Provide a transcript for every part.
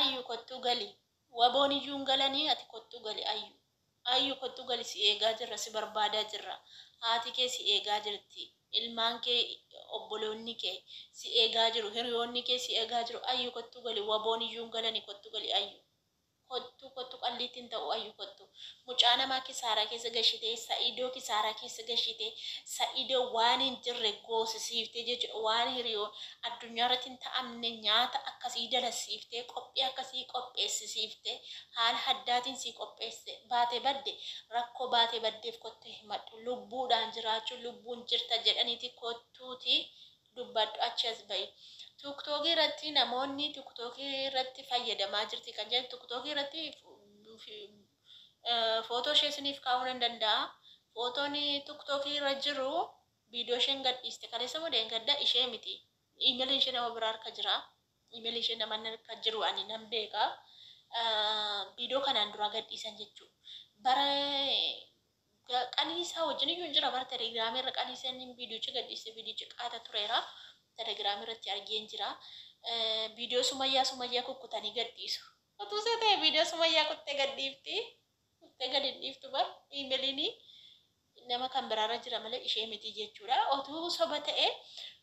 ayyu kottu gali waboon iyyuun galanii ati kottu gali ayyu kottu gali si eegaa jirra si barbaadaa jirra haati kee si eegaa jirti ilmaan kee obboloonni kee si eegaa jiru hiriyoonni kee si eegaa jiru ayyu kottu gali waboon iyyuun galanii kottu gali ayyu kottu qalliittiin ta'u ayyu kottu mucaa namaa kisaaraa keessa gashitee sa'idoo kisaaraa keessa gashitee sa'idoo waan hin jirre goosisiiftee jechuudha waan hiriyoo addunyaa irratti hin ta'amne nyaata akkasii dalasiiftee qophii akkasii qopheessisiiftee haala addaatiin sii qopheesse baatee badde rakkoo baatee baddeef kottee himadhu lubbuudhaan jiraachuu lubbuun jirta jedhaniiti kottuuti dubbadhu achi as ba'i. Tuktokii irratti namoonni tuktokii irratti fayyadamaa jirti kan jedhu tuktokii irratti footoo ishee isiniif kaa'uu nan danda'a. Footoon tuktokii irra jiru viidiyoo isheen gadhiiste kaleessa modeen gadda ishee miti. Iimeelii ishee nama biraa harka jira. Iimeelii ishee nama harka jiru ani nan beeka. Viidiyoo kanaan dura gadhiisan jechuudha. Bara qaniisaa wajjin iyyuu jira bara telegiraamii irra qaniisaan viidiyoochi gadhiiste viidiyoochi qaata tureera. Telegiraamii irratti argeen jira. Viidiyoo sumayyaa kukkutanii gadhiisu. Otuu isa ta'e viidiyoo sumayyaa kuttee gadhiifti. Kuttee gadhiiftu bar iimeeliin nama kan biraarra jira malee ishee miti jechuudha. Otuu soba ta'e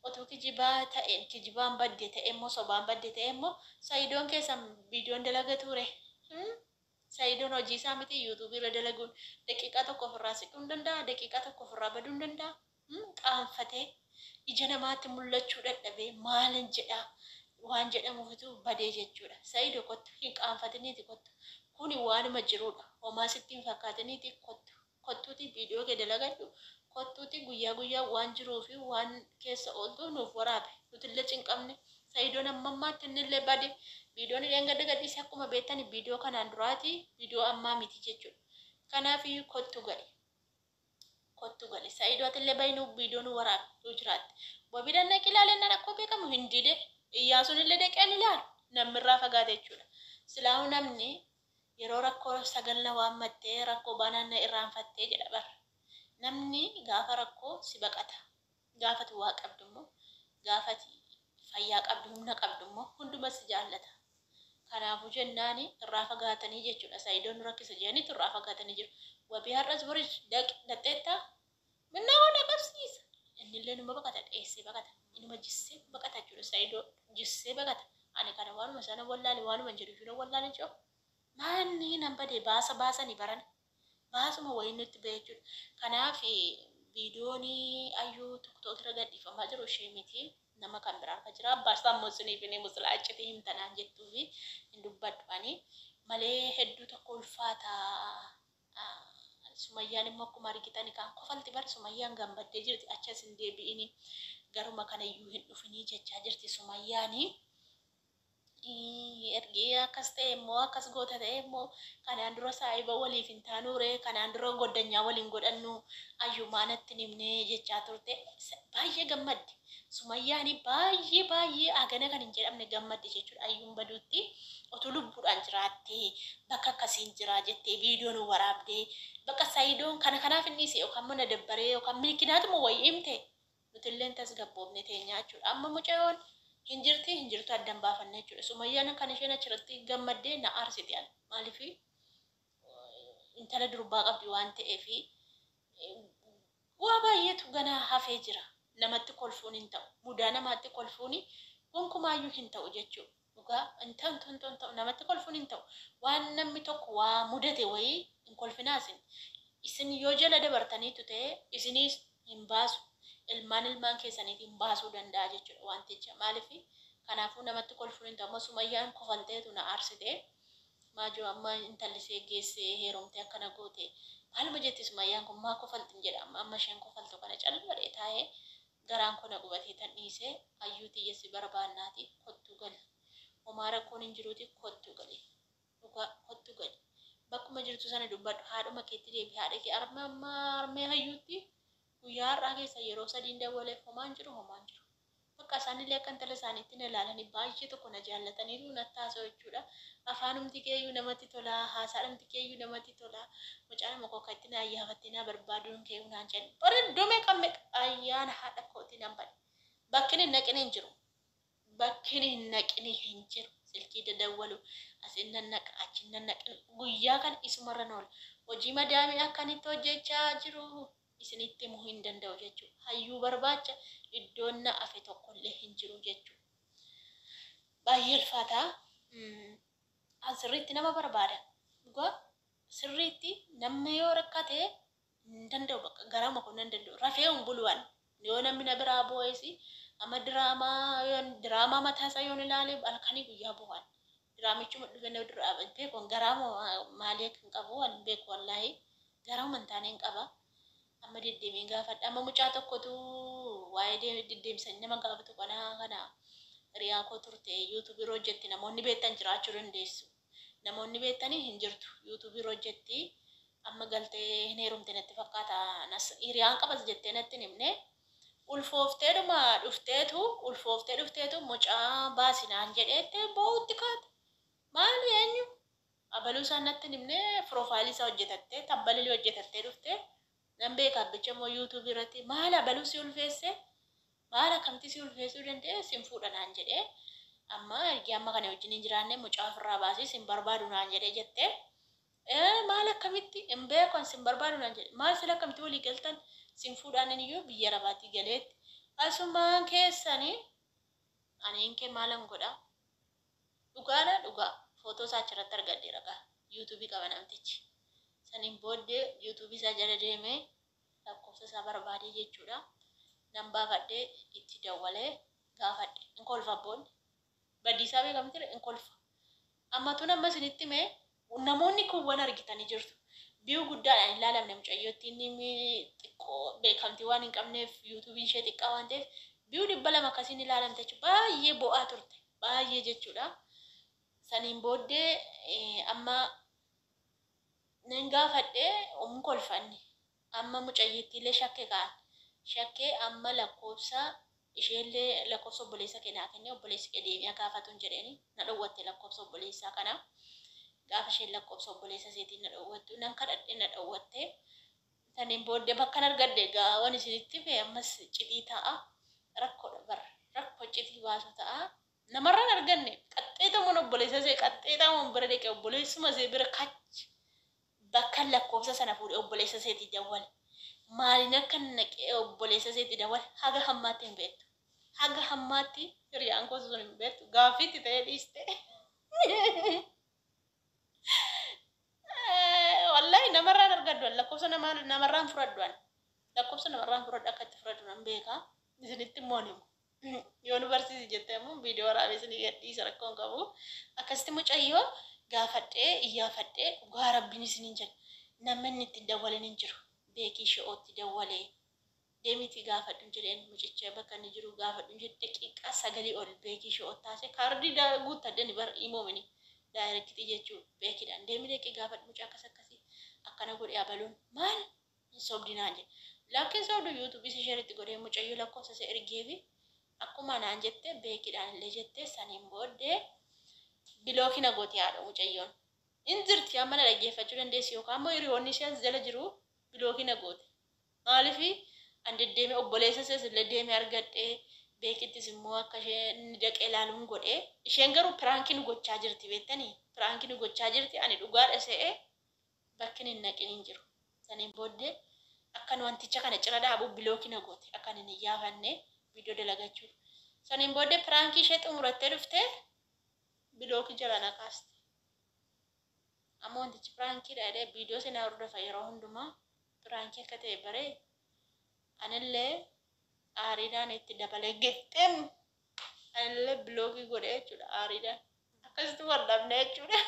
otuu kijibaa ta'e kijibaan badde ta'e immoo sobaan badde ta'e immoo sayidoon keessan viidiyoon dalaga ture. Sayidoon hojii isaa miti yuutuubii irra dalaguun daqiiqaa tokko ofirraa siquu hin danda'a. Daqiiqaa tokko ofirraa baduu hin danda'a. Qaanfatee ija namaatti mul'achuu dadhabee maalin jedha waan jedhamuufitu badee jechuudha. Sayidoo kottu hin qaanfatiniiti kottu kuni waanuma jirudha. Homaa sitti hin fakkaatiniiti kottuuti viidiyoo kee dalagadhu kottuuti guyyaa waan jiruu fi waan keessa ooltu nuuf waraabe nutillee cinqabne sayidoon ammammaatti innillee bade viidiyoon illee gadda gadhiise akkuma beektan viidiyoo kanaan duraati viidiyoo ammaa miti jechuudha. Kanaafiyyuu kottu gali sayidoo atillee bayinu viidiyoon waraabdu jiraatti. Bobiidhaan naqi ilaalennan akkoo beekamu hin dide iyyaasuun illee dhaqeen ilaalu namirraa fagaate jechuudha. Silaa'u namni yeroo rakkoo sagalna waan mattee rakkoo baanaanna irraanfattee jedha bara. Namni gaafa rakkoo si baqata. Gaafati waa qabdummoo gaafati fayyaa qabdu humna qabdummoo hunduma si jaallata. Kanaafuu jennaani irraa fagaatanii jechuudha. Sayidoon rakkisa jedhaniitu irraa fagaatanii jiru. Wabii har'as boris dhaqxeettaa minnaa waan qabsiisa. Innillee numa baqata dheessee baqata. Inuma jissee baqata jechuudha. Sayidoo jissee baqata. Ani kana waanuma sana wallaale waanuma jedhu jiru wallaale jiru. Maanni nan badee baasanii baran. Baasuma wayiin nutti ba'e jechuudha. Kanaaf viidiyoon ayyuu tokko irra gadhiifamaa jiru ishee miti. Nama kan biraa argaa jira. Abbaa sammuu sunii fi musula achitti himtanaan jettuu fi hin dubbadhu ani malee hedduu tokko ulfaata. Sumayyaan immoo akkuma argitan kan kofalti bar sumayyaan gammaddee jirti achas hin deebi'ini garuma kana iyyuu hin dhufini jechaa jirti sumayyaani. Ergee akkas ta'e immoo akkas goota ta'e immoo kanaan dura saayiba waliif hin taanuure kanaan dura goddanyaa waliin godhannu ayyumaa natti himnee jechaa turte baay'ee gammadde. Sumayyaani baay'ee agana kan hin jedhamne gammadde jechuudha. Ayyuun baduutti otuu lubbuudhaan jiraattee bakka akkasiin jira jettee viidiyoon waraabdee bakka sayidoon kanaaf inni si yookaan mana dabbaree yookaan milkinaatuma wayii himte nutillee tasgabboofne teenyaa jechuudha. Amma mucaayoon hin jirtu addan baafanne jechuudha. Sumayyaan kan isheen achirratti gammaddee na aarsiti maaliif intala durbaa qabdi waan ta'eef waa baay'eetu gana hafee jira. Namatti kolfuun hin ta'u. Mudaa namaatti kolfuun gonkumaayyuu hin ta'u jechuudha. Dhugaa hin ta'u namatti kolfuun hin ta'u. Waan namni tokko waa mudate wayii hin kolfinaasin. Isin yoo jala dabartaniitu ta'e isinis hin baasu. Ilmaan keessaniif hin baasuu danda'a jechuudha wanticha. Maaliif kanaafuu namatti kolfuun hin ta'u. Amma sumayyaan kofalteetu na aarsite. Maajoo amma intallisee geessee heerumtee akkana goote. Maaluma jetti sumayyaan kun maa kofaltin jedha. Amma isheen kofaltu kana calladhee taa'ee garaan kona gubatee tan dhiisee ayyuutii yessi barbaannaati kottu gali. Homaa rakkoon hin jiruuti kottu gali. Dhugaa kottu gali. Bakkuma jirtu sana dubbadhu haadhuma keetti deebi haadha kee armee hayyuutti guyyaa har'aa keessa yeroo sadiin dabalee homaan jiru. Bakka isaanillee akka intala isaaniitti na ilaalanii baay'ee tokko na jaallataniiru natti haasa'u jechuudha. Afaanumti keeyyuu namatti tola, haasaadhumti keeyyuu namatti tola. Mucaan nama kokkatti na ayyaafattee na barbaaduun keeyyuu naan jedhu. Bareedduu qamme ayyaana haadha kootii nan badhe. Bakki hin naqine hin jiru. silkii dadawwalu asin nannaq achin nannaq guyyaa kan isumarra nool hojii madaamii akkanitti hojjechaa jiru isinitti himuu hin danda'u jechuudha. Hayyuu barbaacha iddoon na afe tokkollee hin jiru jechuudha. Baay'ee ulfaataa asirriitti nama barbaada. Dhugaa sirriitti namni yoo rakkate hin danda'u bakka garama kun hin danda'u. Rafee hin bulu'an yoo namni na biraa boo'esi amma diraamaa mataasaa yoon ilaale halkanii guyyaa bu'an. Diraamichuma dhufe na duraa beekon garaama maalee kan qabu waan beeku wallaahi garaama hin taane hin qaba. Amma deddeebiin gaafadha. Amma mucaa tokkotu waa'ee deddeebisanii nama gaafatu kana riyaa koo turte yuutuubii hojjetti namoonni beektan jiraachuu dandeessu. Namoonni beektanii hin jirtu yuutuubii hojjetti amma galtee hin heerumte natti fakkaata. Hiriyaan qabas jettee natti himne ulfooftee dhufteetu mucaa baasinaan jedheetti boo'utti kaate. Maali eenyu? Abaluu isaan natti himne piroofaayilii isaa hojjetattee tabbalilii hojjetattee dhuftee nan beeka abbicha immoo yuutuubii irratti maal abaluu si ulfeesse? Maal akkamti si ulfeessuu danda'e? Sin fuudha naan jedhee amma ergi amma kana wajjin hin jiraanne mucaa ofirraa baasii sin barbaadu naan jedhee jettee maal akkamitti hin beekon sin barbaadu naan jedhe maal sila akkamitti walii galtan sin fuudhaan iyyuu biyya rabaatii galeetti asumaan keessanii aniin kee maalan godha dhugaadha dhugaa footoo isaa achirratti argadde ragaa yuutuubii qaba namtichi saniin booddee yuutuubii isaa jala deemee lakkoofsa isaa barbaadee jechuudha. Nan baafadhee itti dawwalee gaafadhe in kolfa boonni badiisaa beekamti in kolfa ammatu nama isinitti mee namoonni kuuwwan argitanii jirtu biyyu guddaadhaan ilaalamne mucayyootti inni xiqqoo beekamti waan hin qabneef yuutuubiin ishee xiqqaa waan ta'eef biyyu 200 akkasiin ilaalamte jechuudha baay'ee bo'aa turte baay'ee jechuudha. Saniin booddee amma nan gaafadhee kolfanni amma mucayyittiillee shakke kaan shakkee amma lakkoofsa isheellee lakkoofsa obboleessa keenyaa kennee obboleessi deemee gaafatuun jedheeni na dhowwatte lakkoofsa obboleessaa kana gaafa isheen lakkoofsa obboleessa seetiin na dhowwattu nan kadhadhe na dhowwatte saniin booddee bakka argadde gaawwan isinitti fee ammas citii ta'a rakkoodha bara rakkoo citii baasu ta'a namarraan arganne qaxxeetamuun obboleessa see qaxxeetamuun bira deeqee obboleessuma see bira kach bakka lakkoofsa sana fuudhee obboleessa seetii dawwale. Maalin akka naqee obboleessa seetii dawwale haga hammaatti hin beektu. Haga hammaatti hiriyaan koo sun hin beektu. Gaaffiitti ta'ee dhiiste. Wallahi namarraan argadduan lakkoofsa namarraan furadduan. Lakkoofsa namarraan furaddu akka itti furaddu nan beeka. Isinitti immoo himu. Yoo nu barsiisi jettee immoo viidiyoo waraabee isinii gadhiisa rakkoon qabu. Akkasitti mucayyoo gaafadhee iyyaafadhee dhugaa rabbiin isiniin jedha. Namni itti dawwaleen hin jiru. Beekii shi'ootti dawwalee deemiti gaafadhu jedheen mucicha bakka inni jiru gaafadhu jedhe daqiiqaa 9 ol beekii shi'ootti taasise kaardii guuttadde bar imoomini daayirektii jechuun beekiidhaan deemi deeqii gaafadhu mucaa akkasii akkana godhee abaluun maal hin sobdinaan jedhe laakiin sobdu yuutuubii isheeritti godhee mucayyoo lakkoofsa isa ergeefi akkuma naan jette beekiidhaan illee jette saniin booddee bilooki na goote haadha mucayyoon injirti amma na dhaggeeffachuu dandeessi yookaan immoo hiriyoonni ishee jala jiru bilooki na goote maaliifi an deddeemee obboleessa isaas illee deemee argadhee beekittis immoo akka isheen dhaqee ilaaluun godhee isheen garuu piraankii nu gochaa jirti beektanii piraankii nu gochaa jirti ani dhugaadha se'ee bakki hin naqin hin jiru saniin booddee akkan wanticha kana cira dhaabu bilooki na goote akkan hin iyyaafanne viidiyoo dalagachuuf saniin booddee piraankii ishee xumurattee dhuftee bilooki jala na kaaste amma wantichi piraankiidha jedhee viidiyoo seenaa hordofa yeroo hundumaa pirankii akka ta'e baree anillee aariidhaan itti dabalee getteem anillee biloogii godhee jechuudha aariidhaan akkasitti waldhabnee jechuudha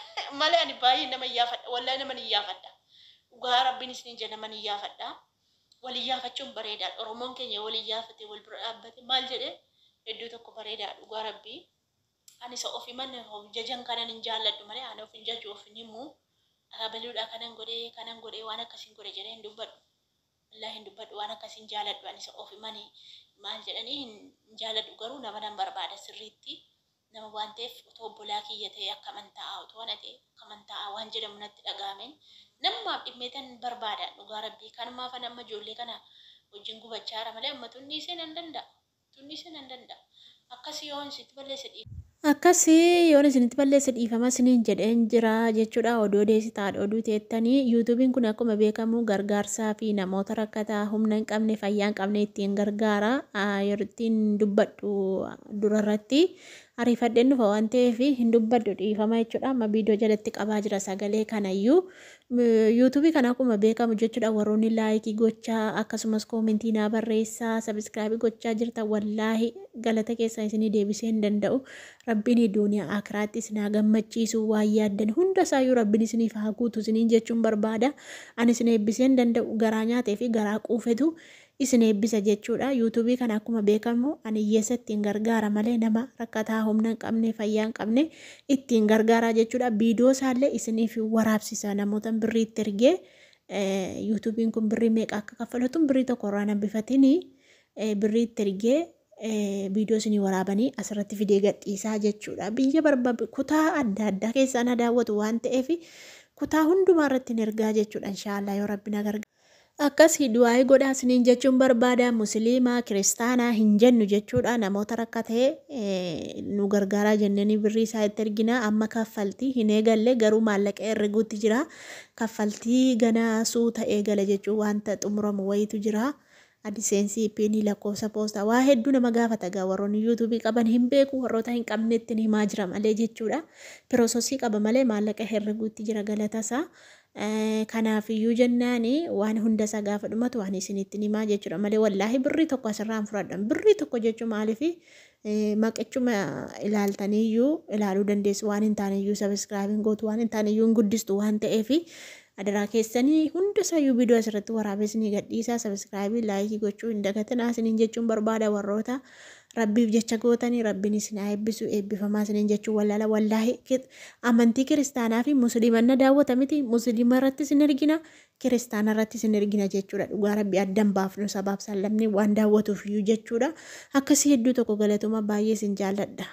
malee ani baay'ee nama iyyaafadha wallahi nama iyyaafadha dhugaa rabbiin isiniin jedha nama iyyaafadha wal iyyaafachuun bareedaadha oromoon keenya wal iyyaafate wal bira dhaabbate maal jedhee hedduu tokko bareedaadha dhugaa rabbii ani isa ofii manne jajan kanan hin jaalladhu malee ani ofin jaju ofin himu abaluudha kanan godhee waan akkasiin godhe jedhee hin dubbadhu wallahi hin dubbadhu waan akkasiin jaalladhu ani isa ofii mani maal jedhanii hin jaalladhu garuu nama nan barbaada sirriitti nama waan ta'eef utoo obbolaa kiyya ta'e akka amantaa utoo ana ta'e akka amantaa waan jedhamu natti dhaga'ameen namaaf dhimmeetan barbaada dhugaa rabbii kanumaaf amma ijoollee kana wajjin gubachaara malee amma tunniisee nan danda'a akkasii yoon sitti balleessa dhiibu Akkasii yoon isinitti balleesse dhiifama isiniin jedheen jira jechuudha. Oduu odeessitaadha oduu teettanii. Yuutuubiin kun akkuma beekamu gargaarsaa fi namoota rakkataa humna hin qabne fayyaa hin qabne ittiin gargaara. Yeroo ittiin dubbadhu durarratti ariifadheen dhufa waan ta'eef hin dubbadhu dhiifama jechuudha. Amma viidiyoo jalatti qabaa jira sagalee kanayyuu. Yuutuubii kana akkuma beekamu jechuudha warroonni laayikii gochaa akkasumas koomentii naa barreessaa sabiskiraabii gochaa jirta wallaahi galata keessaa isinii deebisee hin danda'u. Rabbiin duuniyaa akiraatti isin haa gammachiisu waan yaaddan hunda isaayyuu rabbiin isiniif haa guutu isiniin jechuun barbaada. Ani isin eebbisee hin danda'u garaa nyaatee fi garaa quufetu isin eebbisa jechuudha. Yuutuubii kana akkuma beekamu ani hiyyeessa ittiin gargaara malee nama rakkataa humna hin qabne fayyaa hin qabne ittiin gargaara jechuudha. Viidiyoo isaallee isiniif waraabsisa namoota birriitti ergee yuutuubiin kun birrii meeqa akka kaffalatu birrii tokko irraa hambifatini birriitti ergee viidiyoo isinii waraabanii asirratti fidee gadhiisaa jechuudha. Biyya barbaadu kutaa adda addaa keessaa na daawwatu waan ta'eef kutaa hundumaa irratti hin ergaa jechuudha. Inshaallah yoo rabbi na gargaara. Akkasii du'aayii godhaa isiniin jechuun barbaada. Musliimaa kiristaanaa hin jennu jechuudha. Namoota rakkatee nu gargaaraa jennanii birrii isaa itti ergina. Amma kaffaltii hin eegalle garuu maallaqa herreguutti jira. Kaffaltii ganaa suuta eegala jechuun wanta xumuramu wayitu jira. Adiseensi piinii lakkoofsa poostaa waa hedduu nama gaafata gaa warroonni yuutuubii qaban hin beeku warroota hin qabnetti himaa jira malee jechuudha. Piroososii qaba malee maallaqa herreguutti jira galatasaa. Kanaafiyyuu jennaani waan hunda isaa gaafa dhumatu waan isinitti himaa jechuudha malee wallaahi birrii tokko asirraan fudhadhan birrii tokko jechuun maaliif maqachuma ilaaltaniyyuu ilaaluu dandeessu waan hin taaneyyuu sabiskiraabiin gootu waan hin taaneyyuu hin guddistu waan ta'eef adaraa keessanii hunda isaayyuu viidiyoo asirratti waraabesanii gadhiisaa sabiskiraabii laayikii gochuu hin dagatinaa isiniin jechuun barbaada warroota rabbiif jecha gootanii rabbiin isin haa eebbisu eebbifamaa isiniin jechuun wallaahi amantii kiristaanaa fi musliimanna daawwata miti musliima irratti isin ergina kiristaana irratti isin ergina jechuudha. Dhugaa rabbi addan baafnu sabaaf sallamni waan daawwatuuf iyyuu jechuudha. Akkasii hedduu tokko galatuma baay'ee isin jaalladha.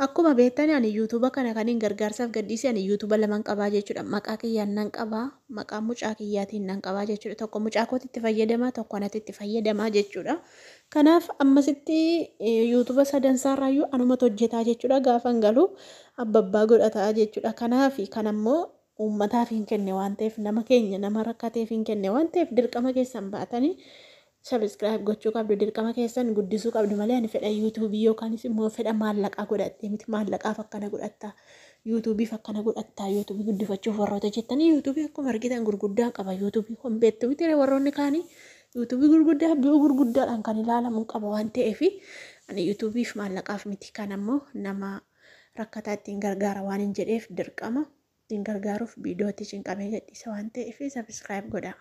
Akkuma beektani ani yuutuuba kana kaniin gargaarsaaf gadhiise ani yuutuuba lamaan qabaa jechuudha. Maqaa kiyyaan nan qabaa maqaa mucaa kiyyaatiin nan qabaa jechuudha. Tokko mucaa kootti itti fayyadamaa tokko anatti itti fayyadamaa jechuudha. Kanaaf ammasitti yuutuuba sadansaarraayyuu anumatu hojjetaa jechuudha. Gaafan galuu abbabbaa godhataa jechuudha. Kanaaf kanammoo uummataaf hin kenne waan ta'eef nama keenya nama rakkateef hin kenne waan ta'eef dirqama keessan baatanii sabiskiraayib gochuu qabdu dirqama keessan guddisuu qabdu malee ani fedha yuutuubii yookaanis immoo fedha maallaqaa godhattee miti maallaqaaf akkana godhatta yuutuubiif akkana godhatta yuutuubii guddifachuuf warroota jettanii yuutuubii akkuma argitan gurguddaa qaba yuutuubii hombeettu miti warroonni kaanii yuutuubii gurguddaa bi'oo gurguddaadhaan kan ilaalamu qaba waan ta'eef ani yuutuubiif maallaqaaf miti kan ammoo nama rakkataa ittiin gargaara waan hin jedheef dirqama ittiin gargaaruuf viidiyootti cinqamee gadhiisa waan ta'eef sabiskiraayib godha.